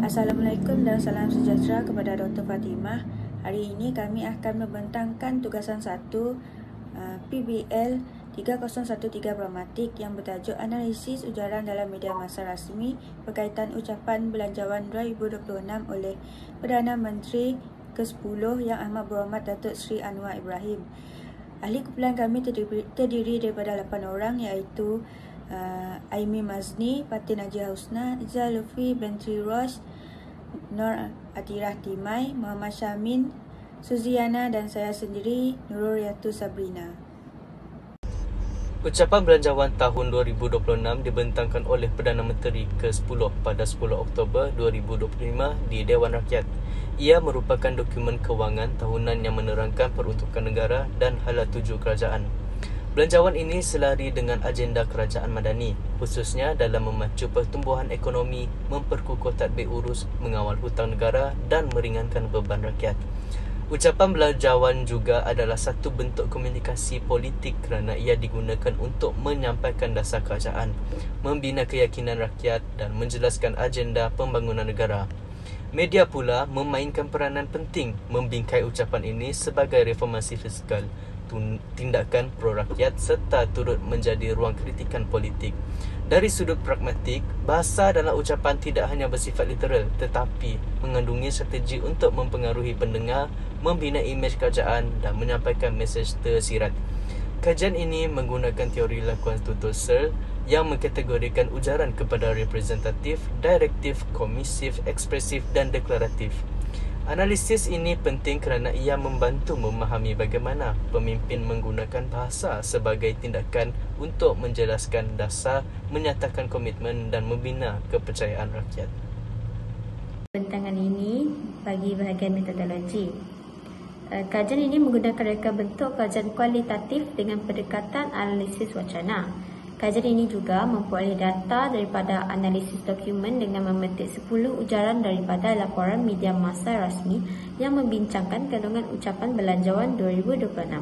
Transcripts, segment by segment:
Assalamualaikum dan salam sejahtera kepada Dr. Fatimah. Hari ini kami akan membentangkan tugasan 1 PBL 3013 Pragmatik yang bertajuk Analisis Ujaran dalam Media Masa Rasmi berkaitan ucapan belanjawan 2026 oleh Perdana Menteri ke-10 Yang Amat Berhormat Datuk Seri Anwar Ibrahim. Ahli kumpulan kami terdiri daripada 8 orang, iaitu Aimi Mazni, Fatin Najih Husna, Izzah Lutfi, Bentri Rosh, Nur Atirah Timai, Muhammad Syamin, Suziana dan saya sendiri, Nurul Riyatu Sabrina. Ucapan belanjawan tahun 2026 dibentangkan oleh Perdana Menteri ke-10 pada 10 Oktober 2025 di Dewan Rakyat. Ia merupakan dokumen kewangan tahunan yang menerangkan peruntukan negara dan hala tuju kerajaan. Belanjawan ini selari dengan agenda kerajaan madani, khususnya dalam memacu pertumbuhan ekonomi, memperkukuh tadbir urus, mengawal hutang negara dan meringankan beban rakyat. Ucapan belanjawan juga adalah satu bentuk komunikasi politik kerana ia digunakan untuk menyampaikan dasar kerajaan, membina keyakinan rakyat dan menjelaskan agenda pembangunan negara. Media pula memainkan peranan penting membingkai ucapan ini sebagai reformasi fiskal, tindakan pro-rakyat serta turut menjadi ruang kritikan politik. Dari sudut pragmatik, bahasa dalam ucapan tidak hanya bersifat literal tetapi mengandungi strategi untuk mempengaruhi pendengar, membina imej kerajaan dan menyampaikan mesej tersirat. Kajian ini menggunakan teori lakuan tutur Searle yang mengkategorikan ujaran kepada representatif, direktif, komisif, ekspresif dan deklaratif. Analisis ini penting kerana ia membantu memahami bagaimana pemimpin menggunakan bahasa sebagai tindakan untuk menjelaskan dasar, menyatakan komitmen dan membina kepercayaan rakyat. Bentangan ini bagi bahagian metodologi. Kajian ini menggunakan reka bentuk kajian kualitatif dengan pendekatan analisis wacana. Kajian ini juga memperoleh data daripada analisis dokumen dengan memetik 10 ujaran daripada laporan media masa rasmi yang membincangkan kandungan ucapan belanjawan 2026.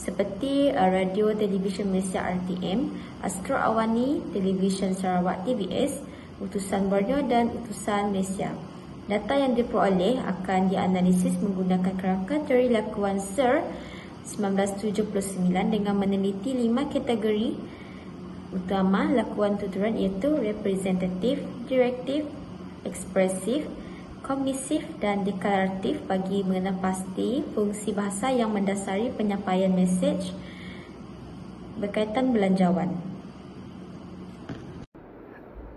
Seperti Radio Televisyen Malaysia RTM, Astro Awani, Televisyen Sarawak TVS, Utusan Borneo dan Utusan Malaysia. Data yang diperoleh akan dianalisis menggunakan kerangka teori lakuan Searle 1979 dengan meneliti 5 kategori utama lakuan tuturan, iaitu representatif, direktif, ekspresif, komisif dan deklaratif bagi mengenal pasti fungsi bahasa yang mendasari penyampaian mesej berkaitan belanjawan.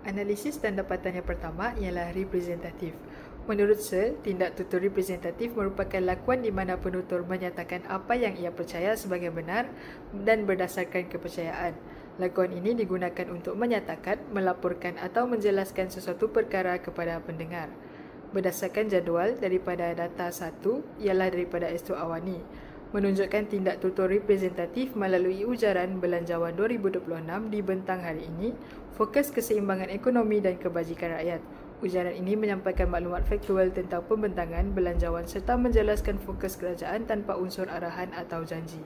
Analisis dan dapatan yang pertama ialah representatif. Menurut Searle, tindak tutur representatif merupakan lakuan di mana penutur menyatakan apa yang ia percaya sebagai benar dan berdasarkan kepercayaan. Lakuan ini digunakan untuk menyatakan, melaporkan atau menjelaskan sesuatu perkara kepada pendengar. Berdasarkan jadual daripada data 1 ialah daripada Astro Awani, menunjukkan tindak tutur representatif melalui ujaran belanjawan 2026 dibentang hari ini, fokus keseimbangan ekonomi dan kebajikan rakyat. Ujaran ini menyampaikan maklumat faktual tentang pembentangan belanjawan serta menjelaskan fokus kerajaan tanpa unsur arahan atau janji.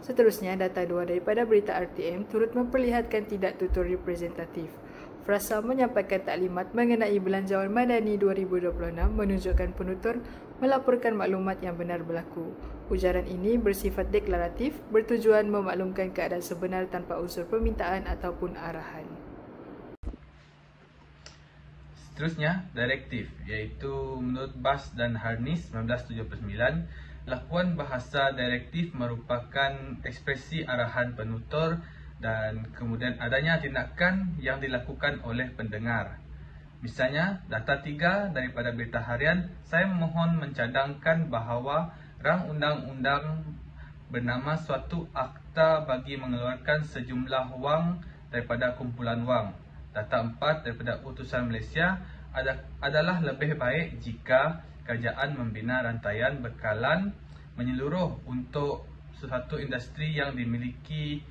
Seterusnya, data 2 daripada berita RTM turut memperlihatkan tidak tutur representatif. Frasa menyampaikan taklimat mengenai belanjawan madani 2026 menunjukkan penutur melaporkan maklumat yang benar berlaku. Ujaran ini bersifat deklaratif, bertujuan memaklumkan keadaan sebenar tanpa unsur permintaan ataupun arahan. Seterusnya, direktif, iaitu menurut Bas dan Harnis 1979, lakuan bahasa direktif merupakan ekspresi arahan penutur dan kemudian adanya tindakan yang dilakukan oleh pendengar. Misalnya, data 3 daripada berita harian, saya memohon mencadangkan bahawa rang undang-undang bernama suatu akta bagi mengeluarkan sejumlah wang daripada kumpulan wang. Data 4 daripada Utusan Malaysia adalah lebih baik jika kerajaan membina rantaian bekalan menyeluruh untuk sesuatu industri yang dimiliki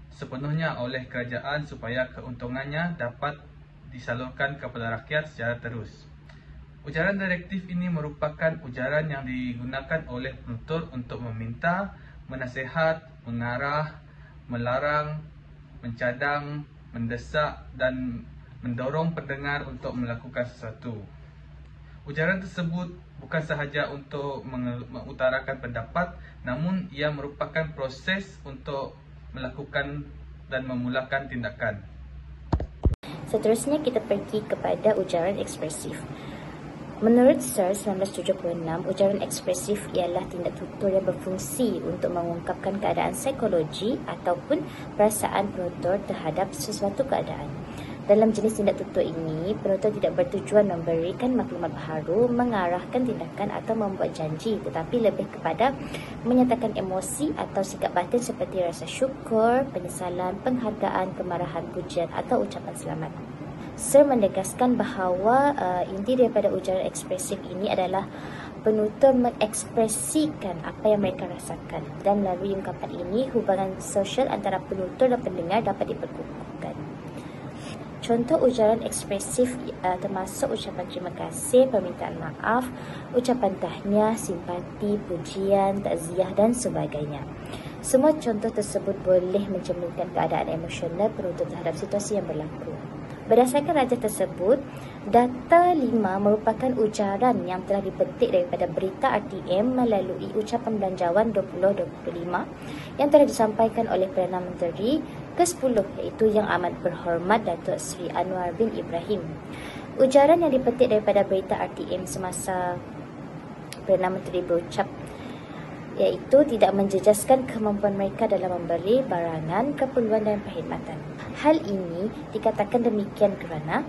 sepenuhnya oleh kerajaan supaya keuntungannya dapat disalurkan kepada rakyat secara terus. Ujaran direktif ini merupakan ujaran yang digunakan oleh penutur untuk meminta, menasihat, mengarah, melarang, mencadang, mendesak dan mendorong pendengar untuk melakukan sesuatu. Ujaran tersebut bukan sahaja untuk mengutarakan pendapat, namun ia merupakan proses untuk melakukan dan memulakan tindakan. Seterusnya kita pergi kepada ujaran ekspresif. Menurut SIR 1976, ujaran ekspresif ialah tindak tutur yang berfungsi untuk mengungkapkan keadaan psikologi ataupun perasaan penutur terhadap sesuatu keadaan. Dalam jenis tindak tutur ini, penutur tidak bertujuan memberikan maklumat baharu, mengarahkan tindakan atau membuat janji, tetapi lebih kepada menyatakan emosi atau sikap batin seperti rasa syukur, penyesalan, penghargaan, kemarahan, pujian atau ucapan selamat. SIR menegaskan bahawa inti daripada ujaran ekspresif ini adalah penutur mengekspresikan apa yang mereka rasakan, dan melalui ungkapan ini hubungan sosial antara penutur dan pendengar dapat diperkukuhkan. Contoh ujaran ekspresif termasuk ucapan terima kasih, permintaan maaf, ucapan tahniah, simpati, pujian, takziah dan sebagainya. Semua contoh tersebut boleh mencerminkan keadaan emosional penutur terhadap situasi yang berlaku. Berdasarkan rajah tersebut, data 5 merupakan ujaran yang telah dipetik daripada berita RTM melalui ucapan belanjawan 2025 yang telah disampaikan oleh Perdana Menteri ke-10, iaitu Yang Amat Berhormat Datuk Seri Anwar bin Ibrahim. Ujaran yang dipetik daripada berita RTM semasa Perdana Menteri berucap iaitu tidak menjejaskan kemampuan mereka dalam membeli barangan, keperluan dan perkhidmatan. Hal ini dikatakan demikian kerana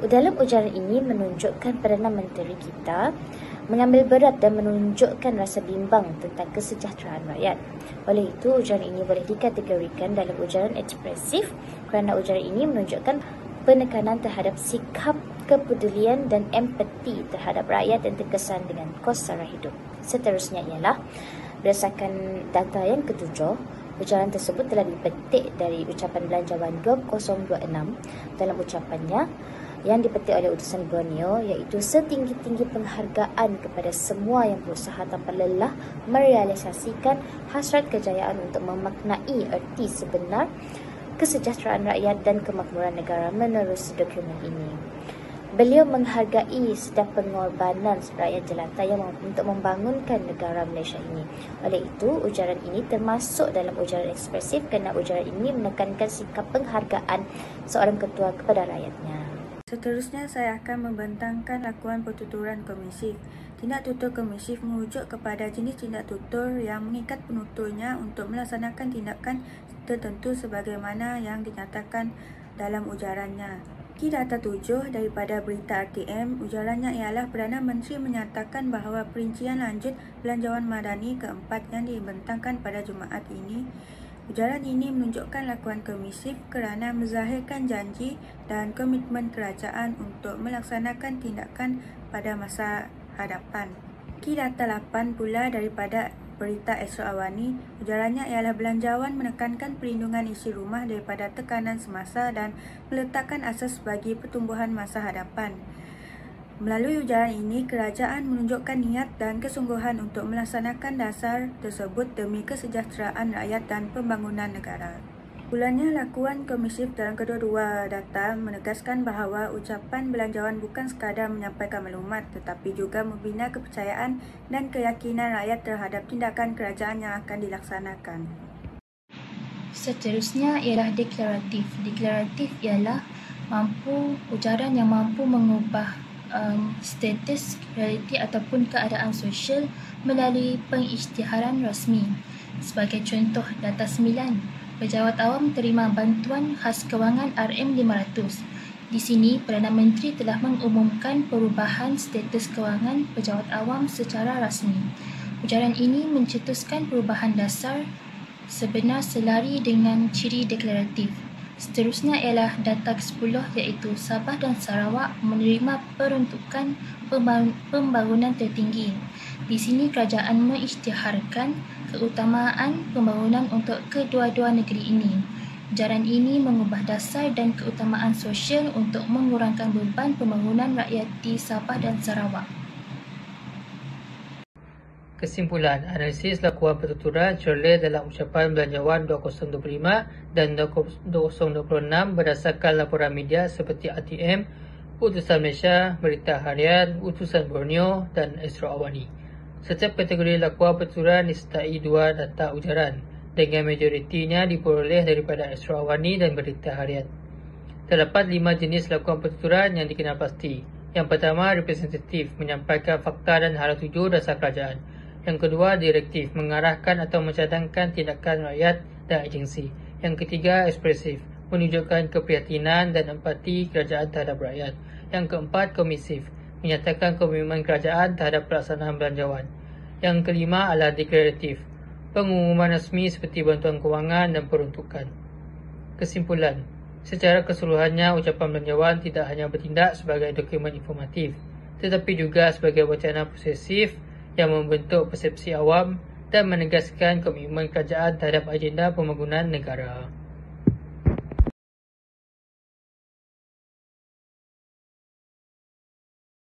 dalam ujaran ini menunjukkan Perdana Menteri kita mengambil berat dan menunjukkan rasa bimbang tentang kesejahteraan rakyat. Oleh itu, ujaran ini boleh dikategorikan dalam ujaran ekspresif kerana ujaran ini menunjukkan penekanan terhadap sikap kepedulian dan empati terhadap rakyat yang terkesan dengan kos sara hidup. Seterusnya ialah berdasarkan data yang ketujuh, ujaran tersebut telah dipetik dari ucapan belanjawan 2026. Dalam ucapannya yang dipetik oleh utusan Borneo, iaitu setinggi-tinggi penghargaan kepada semua yang berusaha tanpa lelah merealisasikan hasrat kejayaan untuk memaknai erti sebenar kesejahteraan rakyat dan kemakmuran negara menerusi dokumen ini. Beliau menghargai setiap pengorbanan rakyat jelata yang untuk membangunkan negara Malaysia ini. Oleh itu, ujaran ini termasuk dalam ujaran ekspresif kerana ujaran ini menekankan sikap penghargaan seorang ketua kepada rakyatnya. Seterusnya, saya akan membentangkan lakuan pertuturan komisif. Tindak tutur komisif merujuk kepada jenis tindak tutur yang mengikat penuturnya untuk melaksanakan tindakan tertentu sebagaimana yang dinyatakan dalam ujarannya. Data 7 daripada berita RTM, ujarannya ialah Perdana Menteri menyatakan bahawa perincian lanjut belanjawan madani keempat yang dibentangkan pada Jumaat ini. Ujaran ini menunjukkan lakuan komisif kerana menzahirkan janji dan komitmen kerajaan untuk melaksanakan tindakan pada masa hadapan. Data 8 pula daripada berita Astro Awani, ujarannya ialah belanjawan menekankan perlindungan isi rumah daripada tekanan semasa dan meletakkan asas bagi pertumbuhan masa hadapan. Melalui ujaran ini, kerajaan menunjukkan niat dan kesungguhan untuk melaksanakan dasar tersebut demi kesejahteraan rakyat dan pembangunan negara. Bulannya, lakuan komisif dalam kedua-dua data menegaskan bahawa ucapan belanjawan bukan sekadar menyampaikan maklumat tetapi juga membina kepercayaan dan keyakinan rakyat terhadap tindakan kerajaan yang akan dilaksanakan. Seterusnya ialah deklaratif. Deklaratif ialah ujaran yang mampu mengubah status, realiti ataupun keadaan sosial melalui pengisytiharan rasmi. Sebagai contoh, data 9. Pejabat awam terima bantuan khas kewangan RM500. Di sini, Perdana Menteri telah mengumumkan perubahan status kewangan pejabat awam secara rasmi. Ujaran ini mencetuskan perubahan dasar sebenar selari dengan ciri deklaratif. Seterusnya ialah data ke-10, iaitu Sabah dan Sarawak menerima peruntukan pembangunan tertinggi. Di sini kerajaan mengisytiharkan keutamaan pembangunan untuk kedua-dua negeri ini. Ujaran ini mengubah dasar dan keutamaan sosial untuk mengurangkan beban pembangunan rakyat di Sabah dan Sarawak. Kesimpulan, analisis lakuan pertuturan Shirley dalam ucapan belanjawan 2025 dan 2026 berdasarkan laporan media seperti RTM Utusan Malaysia, Berita Harian, Utusan Borneo dan Astro Awani. Setiap kategori lakuan pertuturan disertai 2 data ujaran, dengan majoritinya diperoleh daripada Astro Awani dan Berita Harian. Terdapat 5 jenis lakuan pertuturan yang dikenal pasti. Yang pertama, representatif, menyampaikan fakta dan hala tuju dasar kerajaan. Yang kedua, direktif, mengarahkan atau mencadangkan tindakan rakyat dan agensi. Yang ketiga, ekspresif, menunjukkan keprihatinan dan empati kerajaan terhadap rakyat. Yang keempat, komisif, menyatakan komitmen kerajaan terhadap pelaksanaan belanjawan. Yang kelima adalah deklaratif, pengumuman rasmi seperti bantuan kewangan dan peruntukan. Kesimpulan, secara keseluruhannya ucapan belanjawan tidak hanya bertindak sebagai dokumen informatif, tetapi juga sebagai wacana posesif yang membentuk persepsi awam dan menegaskan komitmen kerajaan terhadap agenda pembangunan negara.